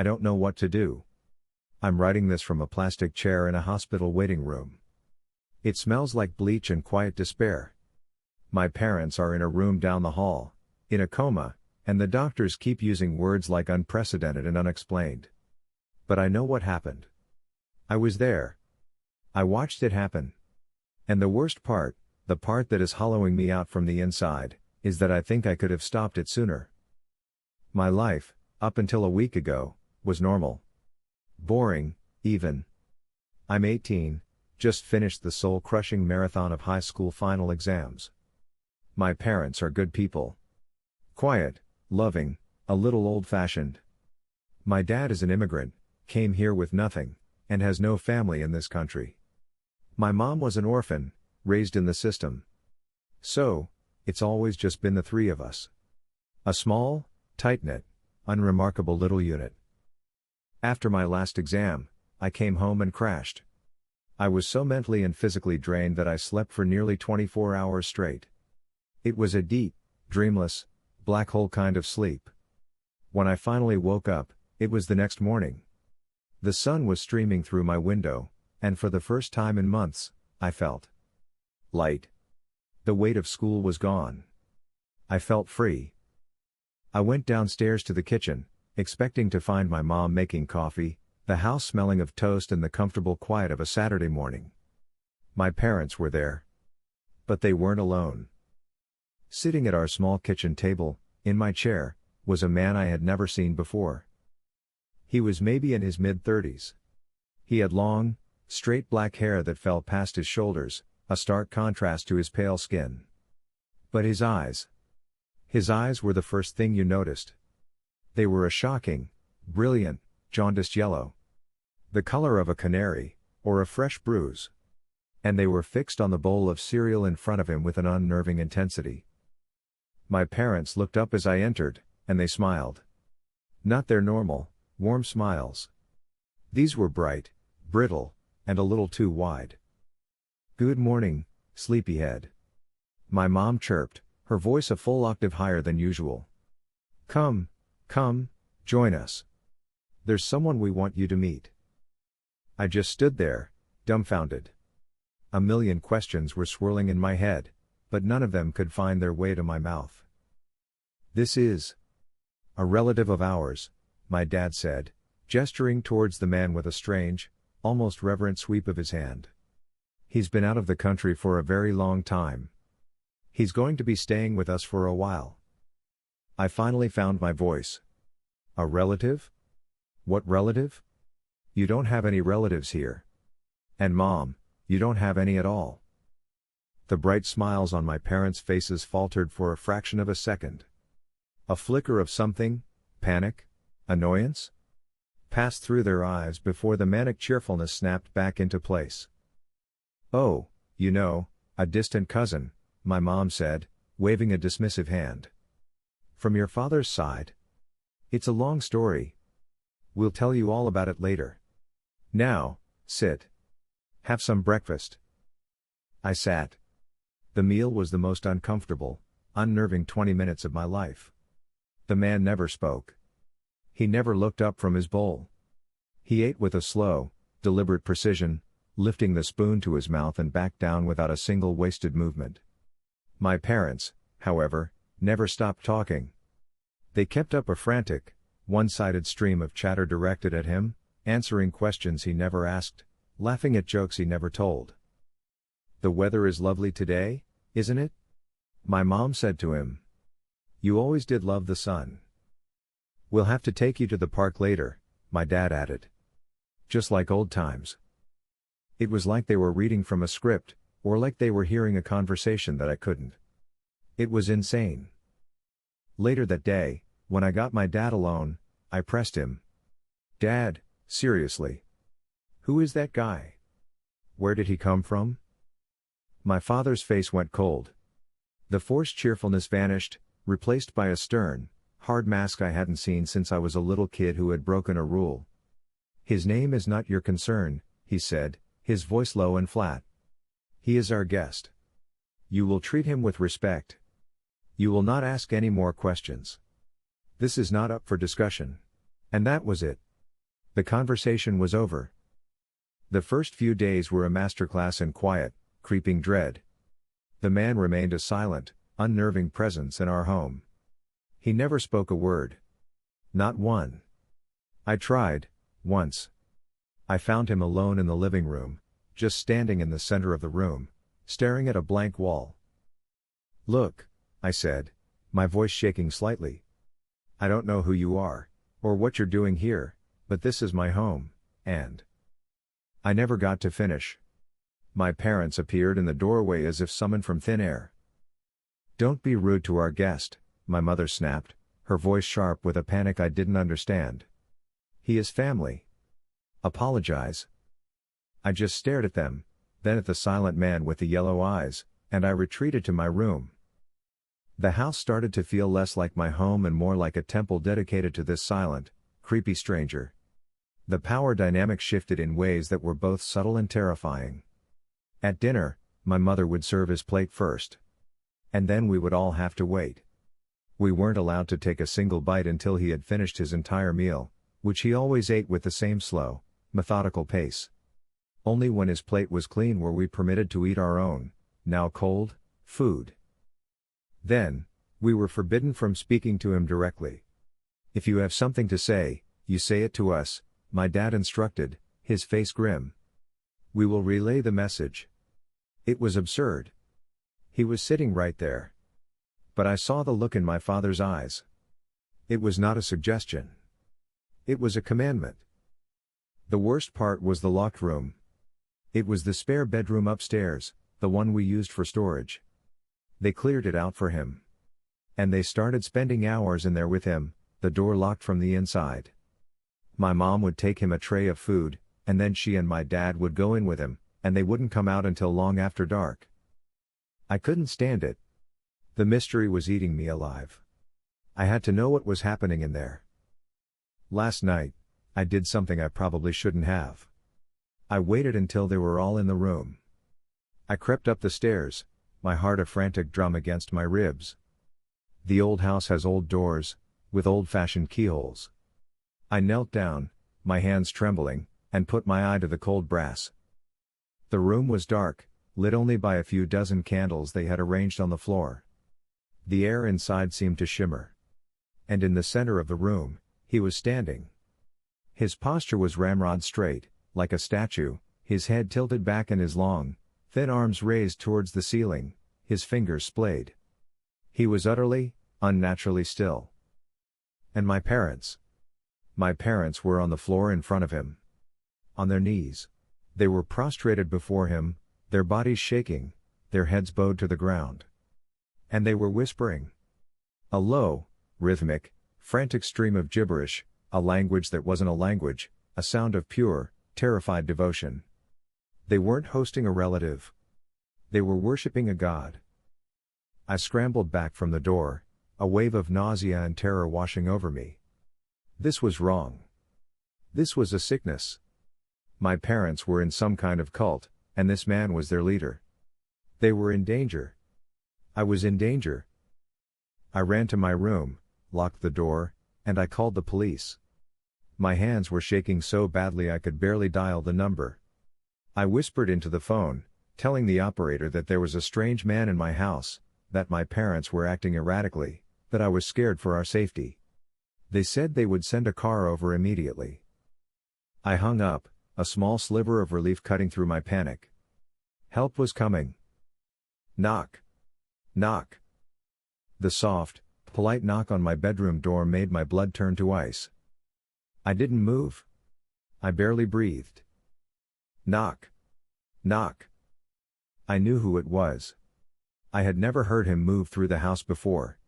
I don't know what to do. I'm writing this from a plastic chair in a hospital waiting room. It smells like bleach and quiet despair. My parents are in a room down the hall, in a coma, and the doctors keep using words like unprecedented and unexplained. But I know what happened. I was there. I watched it happen. And the worst part, the part that is hollowing me out from the inside, is that I think I could have stopped it sooner. My life, up until a week ago, was normal. Boring, even. I'm 18, just finished the soul-crushing marathon of high school final exams. My parents are good people. Quiet, loving, a little old-fashioned. My dad is an immigrant, came here with nothing, and has no family in this country. My mom was an orphan, raised in the system. So, it's always just been the three of us. A small, tight-knit, unremarkable little unit. After my last exam, I came home and crashed. I was so mentally and physically drained that I slept for nearly 24 hours straight. It was a deep, dreamless, black hole kind of sleep. When I finally woke up, it was the next morning. The sun was streaming through my window, and for the first time in months, I felt light. The weight of school was gone. I felt free. I went downstairs to the kitchen, expecting to find my mom making coffee, the house smelling of toast and the comfortable quiet of a Saturday morning. My parents were there. But they weren't alone. Sitting at our small kitchen table, in my chair, was a man I had never seen before. He was maybe in his mid-30s. He had long, straight black hair that fell past his shoulders, a stark contrast to his pale skin. But his eyes were the first thing you noticed. They were a shocking, brilliant, jaundiced yellow. The color of a canary, or a fresh bruise. And they were fixed on the bowl of cereal in front of him with an unnerving intensity. My parents looked up as I entered, and they smiled. Not their normal, warm smiles. These were bright, brittle, and a little too wide. "Good morning, sleepyhead." My mom chirped, her voice a full octave higher than usual. Come, join us. There's someone we want you to meet." I just stood there, dumbfounded. A million questions were swirling in my head, but none of them could find their way to my mouth. "This is a relative of ours," my dad said, gesturing towards the man with a strange, almost reverent sweep of his hand. "He's been out of the country for a very long time. He's going to be staying with us for a while." I finally found my voice. "A relative? What relative? You don't have any relatives here. And Mom, you don't have any at all." The bright smiles on my parents' faces faltered for a fraction of a second. A flicker of something, panic, annoyance, passed through their eyes before the manic cheerfulness snapped back into place. "Oh, a distant cousin," my mom said, waving a dismissive hand. "From your father's side? It's a long story. We'll tell you all about it later. Now, sit. Have some breakfast." I sat. The meal was the most uncomfortable, unnerving 20 minutes of my life. The man never spoke. He never looked up from his bowl. He ate with a slow, deliberate precision, lifting the spoon to his mouth and back down without a single wasted movement. My parents, however, never stopped talking. They kept up a frantic, one-sided stream of chatter directed at him, answering questions he never asked, laughing at jokes he never told. "The weather is lovely today, isn't it?" my mom said to him. "You always did love the sun." "We'll have to take you to the park later," my dad added. Just like old times. It was like they were reading from a script, or like they were hearing a conversation that I couldn't. It was insane. Later that day, when I got my dad alone, I pressed him. "Dad, seriously. Who is that guy? Where did he come from?" My father's face went cold. The forced cheerfulness vanished, replaced by a stern, hard mask I hadn't seen since I was a little kid who had broken a rule. "His name is not your concern," he said, his voice low and flat. "He is our guest. You will treat him with respect. You will not ask any more questions. This is not up for discussion." And that was it, The conversation was over. The first few days were a masterclass in quiet, creeping dread. The man remained a silent, unnerving presence in our home. He never spoke a word. Not one. I tried, once. I found him alone in the living room, just standing in the center of the room, staring at a blank wall. "Look," I said, my voice shaking slightly. "I don't know who you are, or what you're doing here, but this is my home, and..." I never got to finish. My parents appeared in the doorway as if summoned from thin air. "Don't be rude to our guest," my mother snapped, her voice sharp with a panic I didn't understand. "He is family. Apologize." I just stared at them, then at the silent man with the yellow eyes, and I retreated to my room. The house started to feel less like my home and more like a temple dedicated to this silent, creepy stranger. The power dynamic shifted in ways that were both subtle and terrifying. At dinner, my mother would serve his plate first. And then we would all have to wait. We weren't allowed to take a single bite until he had finished his entire meal, which he always ate with the same slow, methodical pace. Only when his plate was clean were we permitted to eat our own, now cold, food. Then, we were forbidden from speaking to him directly. "If you have something to say, you say it to us," my dad instructed, his face grim. "We will relay the message." It was absurd. He was sitting right there. But I saw the look in my father's eyes. It was not a suggestion. It was a commandment. The worst part was the locked room. It was the spare bedroom upstairs, the one we used for storage. They cleared it out for him. And they started spending hours in there with him, the door locked from the inside. My mom would take him a tray of food, and then she and my dad would go in with him, and they wouldn't come out until long after dark. I couldn't stand it. The mystery was eating me alive. I had to know what was happening in there. Last night, I did something I probably shouldn't have. I waited until they were all in the room. I crept up the stairs, my heart a frantic drum against my ribs. The old house has old doors, with old-fashioned keyholes. I knelt down, my hands trembling, and put my eye to the cold brass. The room was dark, lit only by a few dozen candles they had arranged on the floor. The air inside seemed to shimmer. And in the center of the room, he was standing. His posture was ramrod straight, like a statue, his head tilted back and his long, thin arms raised towards the ceiling, his fingers splayed. He was utterly, unnaturally still. And my parents. My parents were on the floor in front of him. On their knees. They were prostrated before him, their bodies shaking, their heads bowed to the ground. And they were whispering. A low, rhythmic, frantic stream of gibberish, a language that wasn't a language, a sound of pure, terrified devotion. They weren't hosting a relative. They were worshipping a god. I scrambled back from the door, a wave of nausea and terror washing over me. This was wrong. This was a sickness. My parents were in some kind of cult, and this man was their leader. They were in danger. I was in danger. I ran to my room, locked the door, and I called the police. My hands were shaking so badly I could barely dial the number. I whispered into the phone, telling the operator that there was a strange man in my house, that my parents were acting erratically, that I was scared for our safety. They said they would send a car over immediately. I hung up, a small sliver of relief cutting through my panic. Help was coming. Knock. Knock. The soft, polite knock on my bedroom door made my blood turn to ice. I didn't move. I barely breathed. Knock. Knock. I knew who it was. I had never heard him move through the house before.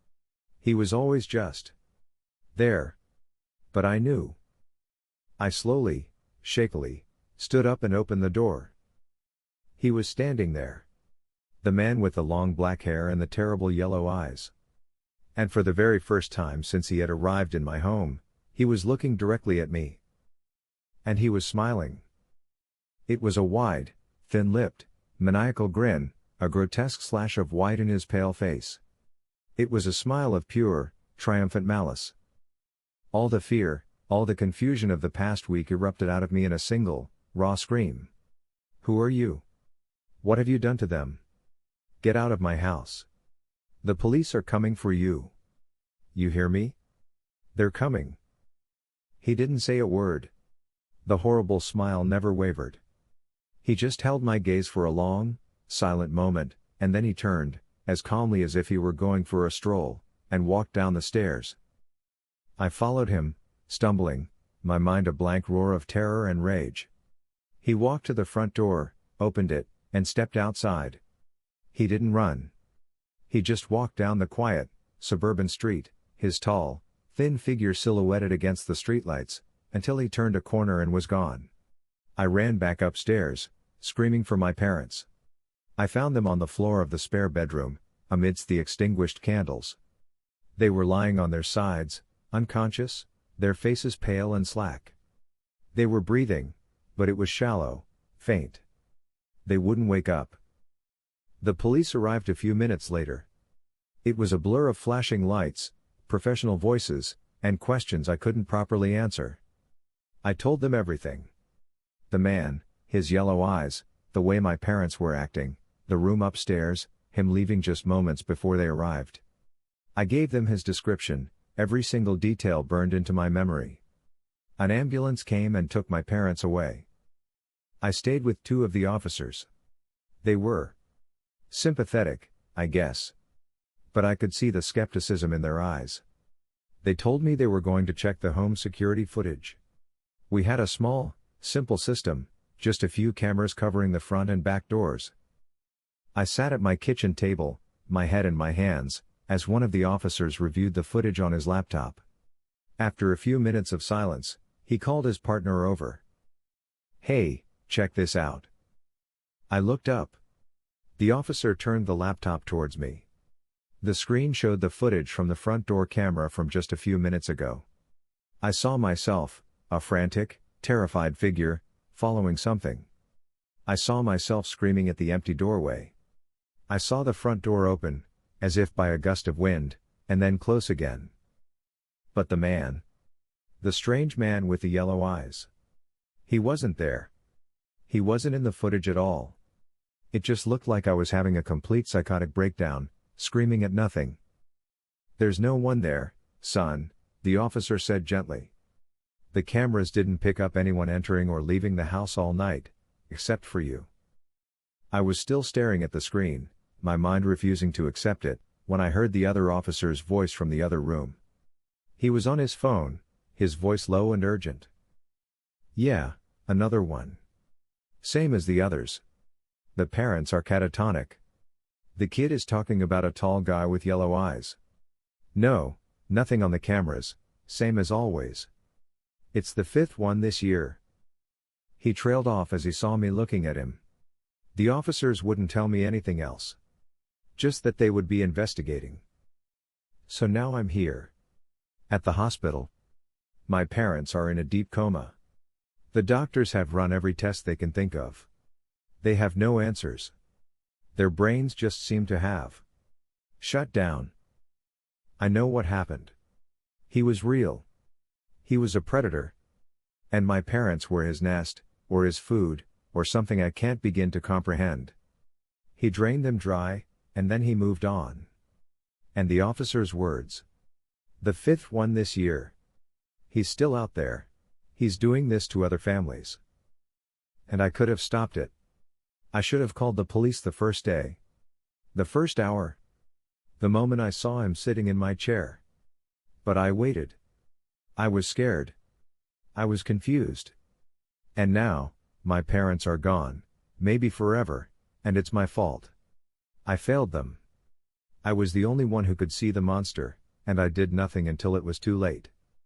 He was always just there. But I knew. I slowly, shakily, stood up and opened the door. He was standing there. The man with the long black hair and the terrible yellow eyes. And for the very first time since he had arrived in my home, he was looking directly at me. And he was smiling. It was a wide, thin-lipped, maniacal grin, a grotesque slash of white in his pale face. It was a smile of pure, triumphant malice. All the fear, All the confusion of the past week erupted out of me in a single, raw scream. Who are you? What have you done to them? Get out of my house. The police are coming for you. You hear me? They're coming. He didn't say a word. The horrible smile never wavered. He just held my gaze for a long, silent moment, and then he turned, as calmly as if he were going for a stroll, and walked down the stairs. I followed him, stumbling, my mind a blank roar of terror and rage. He walked to the front door, opened it, and stepped outside. He didn't run. He just walked down the quiet, suburban street, his tall, thin figure silhouetted against the streetlights, until he turned a corner and was gone. I ran back upstairs, screaming for my parents. I found them on the floor of the spare bedroom, amidst the extinguished candles. They were lying on their sides, unconscious, their faces pale and slack. They were breathing, but it was shallow, faint. They wouldn't wake up. The police arrived a few minutes later. It was a blur of flashing lights, professional voices, and questions I couldn't properly answer. I told them everything. The man, his yellow eyes, the way my parents were acting, the room upstairs, him leaving just moments before they arrived. I gave them his description, every single detail burned into my memory. An ambulance came and took my parents away. I stayed with two of the officers. They were sympathetic, I guess. But I could see the skepticism in their eyes. They told me they were going to check the home security footage. We had a small, simple system, just a few cameras covering the front and back doors. I sat at my kitchen table, my head in my hands, as one of the officers reviewed the footage on his laptop. After a few minutes of silence, he called his partner over. "Hey, check this out." I looked up. The officer turned the laptop towards me. The screen showed the footage from the front door camera from just a few minutes ago. I saw myself, a frantic, terrified figure, following something. I saw myself screaming at the empty doorway. I saw the front door open, as if by a gust of wind, and then close again. But the man, the strange man with the yellow eyes, he wasn't there. He wasn't in the footage at all. It just looked like I was having a complete psychotic breakdown, screaming at nothing. "There's no one there, son," the officer said gently. "The cameras didn't pick up anyone entering or leaving the house all night, except for you." I was still staring at the screen, my mind refusing to accept it, when I heard the other officer's voice from the other room. He was on his phone, his voice low and urgent. "Yeah, another one. Same as the others. The parents are catatonic. The kid is talking about a tall guy with yellow eyes. No, nothing on the cameras, same as always. It's the fifth one this year." He trailed off as he saw me looking at him. The officers wouldn't tell me anything else. Just that they would be investigating. So now I'm here. At the hospital. My parents are in a deep coma. The doctors have run every test they can think of. They have no answers. Their brains just seem to have shut down. I know what happened. He was real. He was a predator. And my parents were his nest, or his food, or something I can't begin to comprehend. He drained them dry, and then he moved on. And the officer's words. The fifth one this year. He's still out there. He's doing this to other families. And I could have stopped it. I should have called the police the first day. The first hour. The moment I saw him sitting in my chair. But I waited. I was scared. I was confused. And now, my parents are gone, maybe forever, and it's my fault. I failed them. I was the only one who could see the monster, and I did nothing until it was too late.